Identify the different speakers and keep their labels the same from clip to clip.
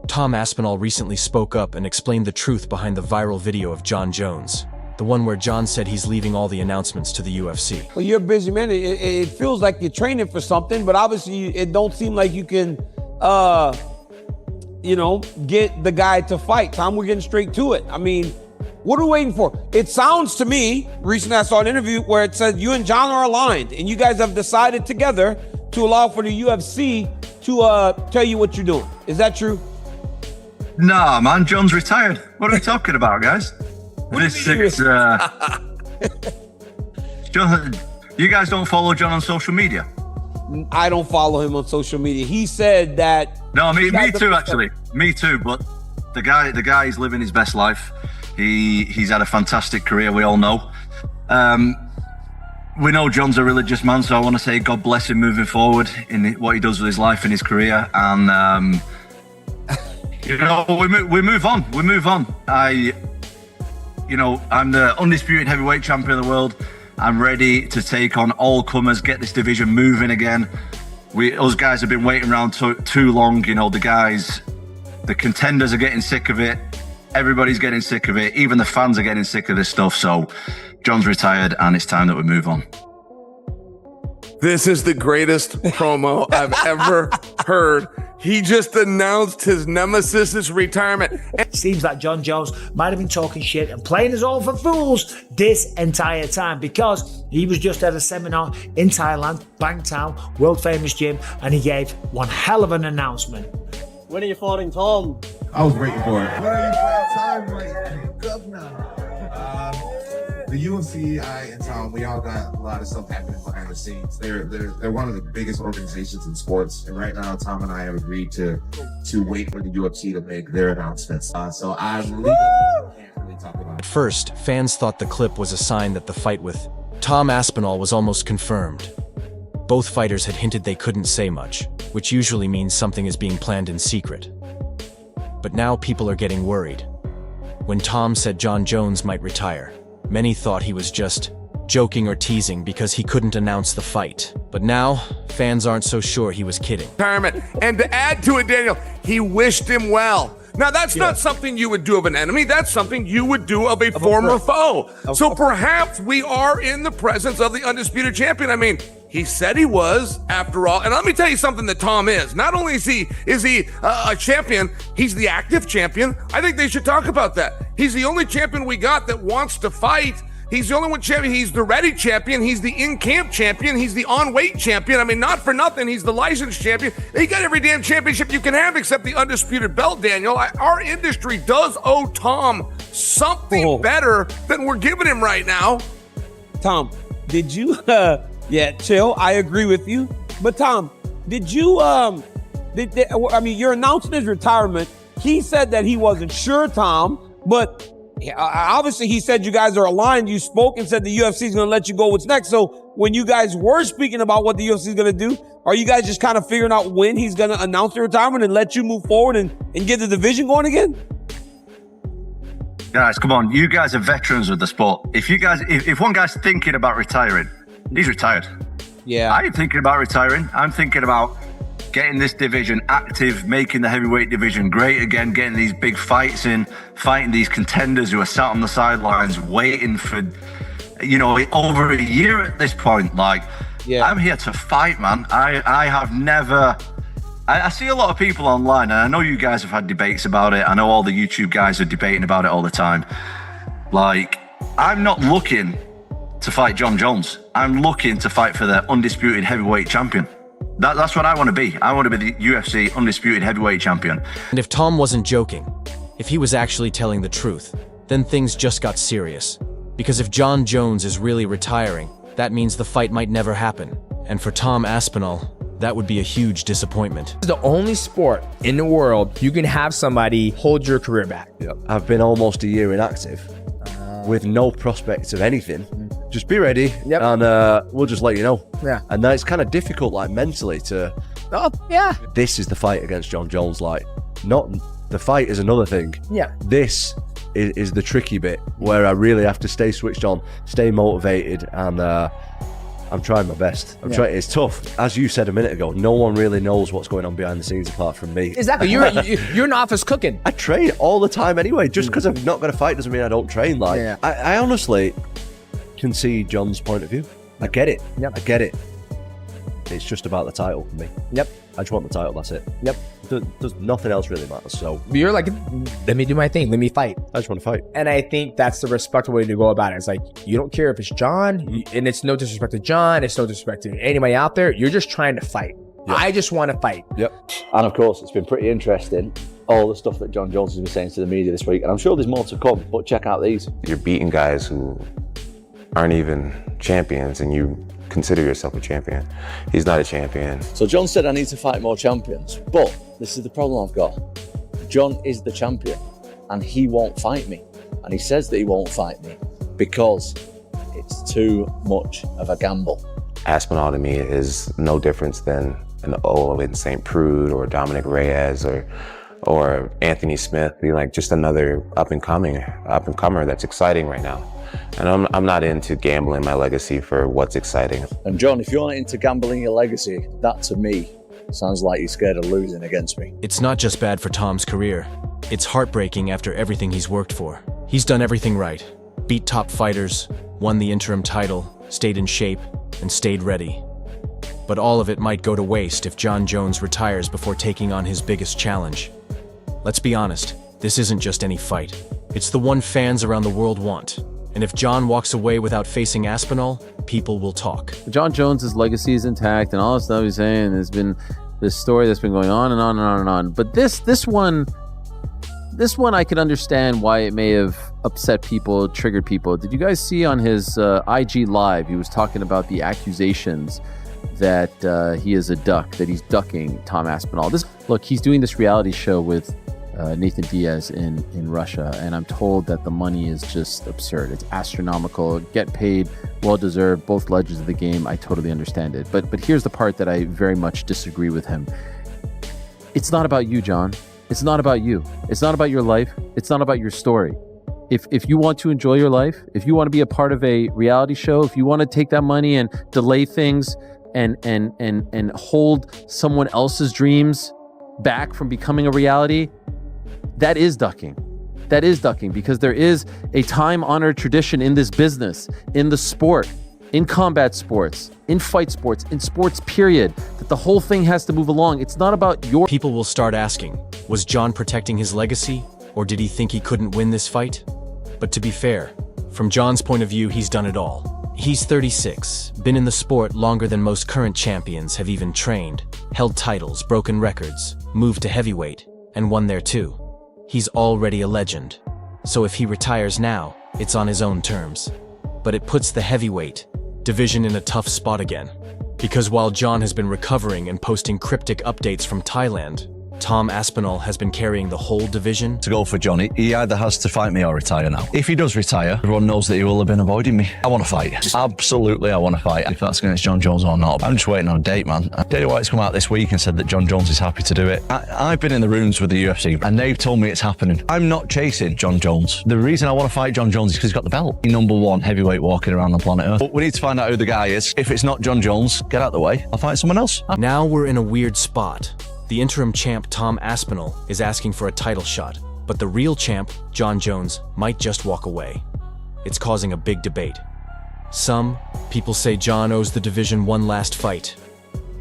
Speaker 1: Tom Aspinall recently spoke up and explained the truth behind the viral video of Jon Jones. The one where Jon said he's leaving all the announcements to the UFC.
Speaker 2: Well, you're a busy man. It feels like you're training for something, but obviously it don't seem like you can, get the guy to fight. Tom, we're getting straight to it. I mean, what are we waiting for? It sounds to me, recently I saw an interview where it said you and Jon are aligned and you guys have decided together to allow for the UFC to tell you what you're doing. Is that true?
Speaker 3: Nah, man, Jon's retired. What are we talking about, guys? Jon, you guys don't follow Jon on social media?
Speaker 2: I don't follow him on social media. He said that...
Speaker 3: No, me too, actually. Me too, but the guy is living his best life. He's had a fantastic career, we all know. We know Jon's a religious man, so I want to say God bless him moving forward in what he does with his life and his career. And, we move on. We move on. I'm the undisputed heavyweight champion of the world. I'm ready to take on all comers, get this division moving again. Us guys have been waiting around too long. The contenders are getting sick of it. Everybody's getting sick of it. Even the fans are getting sick of this stuff. So Jon's retired and it's time that we move on.
Speaker 4: This is the greatest promo I've ever heard. He just announced his nemesis's retirement.
Speaker 5: It seems like Jon Jones might have been talking shit and playing us all for fools this entire time, because he was just at a seminar in Thailand, Bangtao, world famous gym, and he gave one hell of an announcement.
Speaker 6: When are you fighting Tom?
Speaker 7: I was waiting for it. When are you fighting Tom? Like, governor. The UFC and Tom, we all got a lot of stuff happening behind the scenes. They're one of the biggest organizations in sports, and right now Tom and I have agreed to wait for the UFC to make their announcements. So I legally can't really talk about it.
Speaker 1: At first, fans thought the clip was a sign that the fight with Tom Aspinall was almost confirmed. Both fighters had hinted they couldn't say much, which usually means something is being planned in secret. But now people are getting worried. When Tom said Jon Jones might retire, many thought he was just joking or teasing because he couldn't announce the fight. But now, fans aren't so sure he was kidding.
Speaker 4: And to add to it, Daniel, he wished him well. Now, that's not something you would do of an enemy. That's something you would do of a former foe. So perhaps we are in the presence of the undisputed champion. I mean, he said he was, after all. And let me tell you something that Tom is. Not only is he a champion, he's the active champion. I think they should talk about that. He's the only champion we got that wants to fight. He's the only one champion. He's the ready champion. He's the in-camp champion. He's the on-weight champion. I mean, not for nothing, he's the licensed champion. He got every damn championship you can have except the undisputed belt, Daniel. Our industry does owe Tom something better than we're giving him right now.
Speaker 2: Tom, did you... chill. I agree with you. But Tom, did you, you're announcing his retirement. He said that he wasn't sure, Tom, but obviously he said you guys are aligned. You spoke and said the UFC is going to let you go what's next. So when you guys were speaking about what the UFC is going to do, are you guys just kind of figuring out when he's going to announce the retirement and let you move forward and get the division going again?
Speaker 3: Guys, come on. You guys are veterans of the sport. If one guy's thinking about retiring, he's retired.
Speaker 2: Yeah.
Speaker 3: I ain't thinking about retiring. I'm thinking about getting this division active, making the heavyweight division great again, getting these big fights in, fighting these contenders who are sat on the sidelines waiting for, over a year at this point. I'm here to fight, man. I have never... I see a lot of people online, and I know you guys have had debates about it. I know all the YouTube guys are debating about it all the time. I'm not looking to fight Jon Jones. I'm looking to fight for the undisputed heavyweight champion. That's what I want to be. I want to be the UFC undisputed heavyweight champion.
Speaker 1: And if Tom wasn't joking, if he was actually telling the truth, then things just got serious. Because if Jon Jones is really retiring, that means the fight might never happen. And for Tom Aspinall, that would be a huge disappointment.
Speaker 8: It's the only sport in the world you can have somebody hold your career back.
Speaker 9: Yep. I've been almost a year inactive with no prospects of anything. Just be ready, and we'll just let you know.
Speaker 8: Yeah.
Speaker 9: And then it's kind of difficult, mentally to...
Speaker 8: Oh, yeah.
Speaker 9: This is the fight against Jon Jones. Not the fight is another thing.
Speaker 8: Yeah.
Speaker 9: This is the tricky bit where I really have to stay switched on, stay motivated, and I'm trying my best. I'm trying. It's tough. As you said a minute ago, no one really knows what's going on behind the scenes apart from me.
Speaker 8: Exactly. You're an office cooking.
Speaker 9: I train all the time anyway. Just because I've not got to fight doesn't mean I don't train. Like, I honestly can see Jon's point of view. I get it.
Speaker 8: Yep.
Speaker 9: I get it. It's just about the title for me.
Speaker 8: Yep.
Speaker 9: I just want the title. That's it.
Speaker 8: Yep.
Speaker 9: There's nothing else really matters. So
Speaker 8: You're like, let me do my thing. Let me fight.
Speaker 9: I just want to fight.
Speaker 8: And I think that's the respectful way to go about it. It's like, you don't care if it's Jon, and it's no disrespect to Jon. It's no disrespect to anybody out there. You're just trying to fight. Yep. I just want to fight.
Speaker 9: Yep.
Speaker 10: And of course, it's been pretty interesting, all the stuff that Jon Jones has been saying to the media this week. And I'm sure there's more to come, but check out these.
Speaker 11: You're beating guys who aren't even champions, and you consider yourself a champion. He's not a champion.
Speaker 10: So Jon said I need to fight more champions, but this is the problem I've got. Jon is the champion and he won't fight me. And he says that he won't fight me because it's too much of a gamble.
Speaker 11: Aspinall to me is no difference than an Owen St. Prude or Dominic Reyes or Anthony Smith, being like just another up and comer that's exciting right now. And I'm not into gambling my legacy for what's exciting.
Speaker 10: And Jon, if you're not into gambling your legacy, that to me sounds like you're scared of losing against me.
Speaker 1: It's not just bad for Tom's career. It's heartbreaking after everything he's worked for. He's done everything right. Beat top fighters, won the interim title, stayed in shape, and stayed ready. But all of it might go to waste if Jon Jones retires before taking on his biggest challenge. Let's be honest, this isn't just any fight. It's the one fans around the world want. And if Jon walks away without facing Aspinall, people will talk.
Speaker 12: Jon Jones' legacy is intact, and all the stuff he's saying has been this story that's been going on and on and on and on. But this one I could understand why it may have upset people, triggered people. Did you guys see on his IG Live, he was talking about the accusations that he is a duck, that he's ducking Tom Aspinall. Look, he's doing this reality show with Nathan Diaz in Russia, and I'm told that the money is just absurd. It's astronomical, get paid, well-deserved, both legends of the game. I totally understand it. But here's the part that I very much disagree with him. It's not about you, Jon. It's not about you. It's not about your life. It's not about your story. If you want to enjoy your life, if you want to be a part of a reality show, if you want to take that money and delay things and hold someone else's dreams back from becoming a reality, that is ducking. That is ducking, because there is a time-honored tradition in this business, in the sport, in combat sports, in fight sports, in sports period, that the whole thing has to move along. It's not about your...
Speaker 1: People will start asking, was Jon protecting his legacy, or did he think he couldn't win this fight? But to be fair, from Jon's point of view, he's done it all. He's 36, been in the sport longer than most current champions have even trained, held titles, broken records, moved to heavyweight, and won there too. He's already a legend. So if he retires now, it's on his own terms. But it puts the heavyweight division in a tough spot again. Because while Jon has been recovering and posting cryptic updates from Thailand, Tom Aspinall has been carrying the whole division.
Speaker 13: To go for Johnny, he either has to fight me or retire now. If he does retire, everyone knows that he will have been avoiding me. I want to fight. Absolutely, I want to fight. If that's against Jon Jones or not. I'm just waiting on a date, man. Dana White's come out this week and said that Jon Jones is happy to do it. I've been in the rooms with the UFC and they've told me it's happening. I'm not chasing Jon Jones. The reason I want to fight Jon Jones is because he's got the belt. He's #1 heavyweight walking around on planet Earth. But we need to find out who the guy is. If it's not Jon Jones, get out of the way. I'll fight someone else.
Speaker 1: Now we're in a weird spot. The interim champ Tom Aspinall is asking for a title shot, but the real champ, Jon Jones, might just walk away. It's causing a big debate. Some people say Jon owes the division one last fight,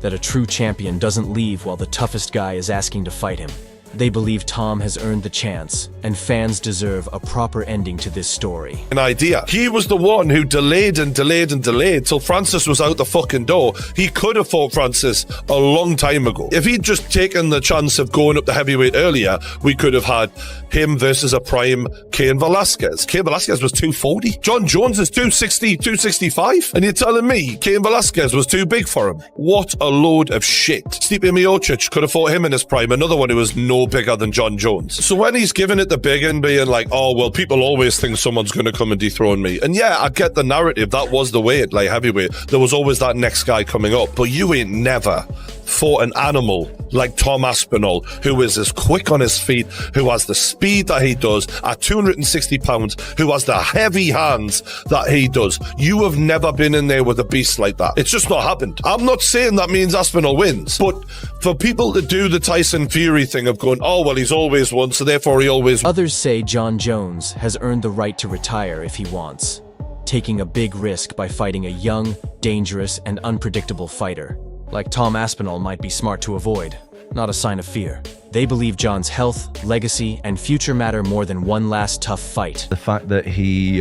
Speaker 1: that a true champion doesn't leave while the toughest guy is asking to fight him. They believe Tom has earned the chance, and fans deserve a proper ending to this story.
Speaker 14: An idea. He was the one who delayed and delayed and delayed till Francis was out the fucking door. He could have fought Francis a long time ago. If he'd just taken the chance of going up the heavyweight earlier, we could have had him versus a prime Cain Velasquez. Cain Velasquez was 240. Jon Jones is 260, 265. And you're telling me Cain Velasquez was too big for him? What a load of shit. Stipe Miocic could have fought him in his prime. Another one who was no no bigger than Jon Jones. So when he's giving it the big and being like, oh, well, people always think someone's going to come and dethrone me. And yeah, I get the narrative. That was the way at light heavyweight. There was always that next guy coming up. But you ain't never fought an animal like Tom Aspinall, who is as quick on his feet, who has the speed that he does at 260 pounds, who has the heavy hands that he does. You have never been in there with a beast like that. It's just not happened. I'm not saying that means Aspinall wins, but for people to do the Tyson Fury thing of going, oh, well, he's always won, so therefore he always won.
Speaker 1: Others say Jon Jones has earned the right to retire if he wants, taking a big risk by fighting a young, dangerous, and unpredictable fighter. Like Tom Aspinall might be smart to avoid, not a sign of fear. They believe Jon's health, legacy, and future matter more than one last tough fight.
Speaker 13: The fact that he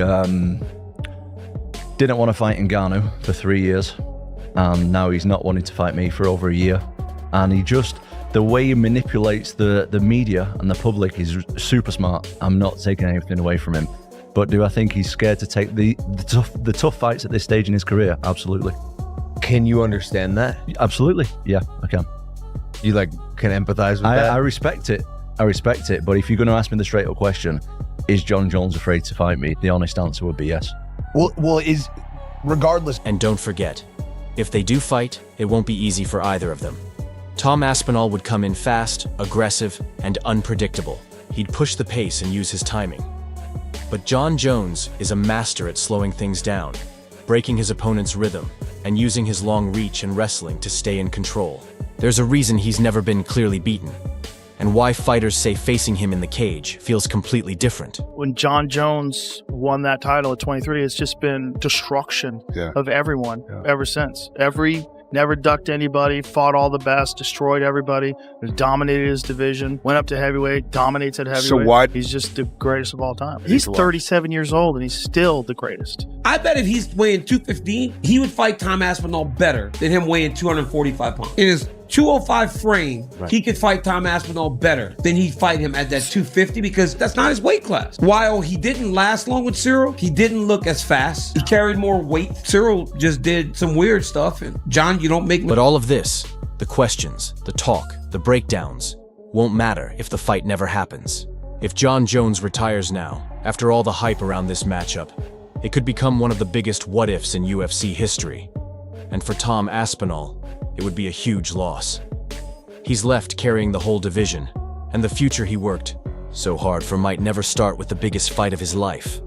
Speaker 13: didn't want to fight Ngannou for 3 years, and now he's not wanting to fight me for over a year. And he just, the way he manipulates the media and the public is super smart. I'm not taking anything away from him. But do I think he's scared to take the tough fights at this stage in his career? Absolutely.
Speaker 8: Can you understand that?
Speaker 13: Absolutely. Yeah, I can.
Speaker 8: You can empathize with that?
Speaker 13: I respect it. But if you're going to ask me the straight up question, is Jon Jones afraid to fight me? The honest answer would be yes.
Speaker 15: Well, is regardless.
Speaker 1: And don't forget, if they do fight, it won't be easy for either of them. Tom Aspinall would come in fast, aggressive, and unpredictable. He'd push the pace and use his timing. But Jon Jones is a master at slowing things down, breaking his opponent's rhythm, and using his long reach and wrestling to stay in control. There's a reason he's never been clearly beaten, and why fighters say facing him in the cage feels completely different.
Speaker 16: When Jon Jones won that title at 23, it's just been destruction of everyone ever since. Never ducked anybody, fought all the best, destroyed everybody, dominated his division, went up to heavyweight, dominates at heavyweight.
Speaker 15: So why?
Speaker 16: He's just the greatest of all time. He's 37 years old and he's still the greatest.
Speaker 2: I bet if he's weighing 215, he would fight Tom Aspinall better than him weighing 245 pounds. In his 205 frame, he could fight Tom Aspinall better than he'd fight him at that 250 because that's not his weight class. While he didn't last long with Cyril, he didn't look as fast. He carried more weight. Cyril just did some weird stuff. And Jon, you don't make...
Speaker 1: But all of this, the questions, the talk, the breakdowns, won't matter if the fight never happens. If Jon Jones retires now, after all the hype around this matchup, it could become one of the biggest what-ifs in UFC history. And for Tom Aspinall, it would be a huge loss. He's left carrying the whole division, and the future he worked so hard for might never start with the biggest fight of his life.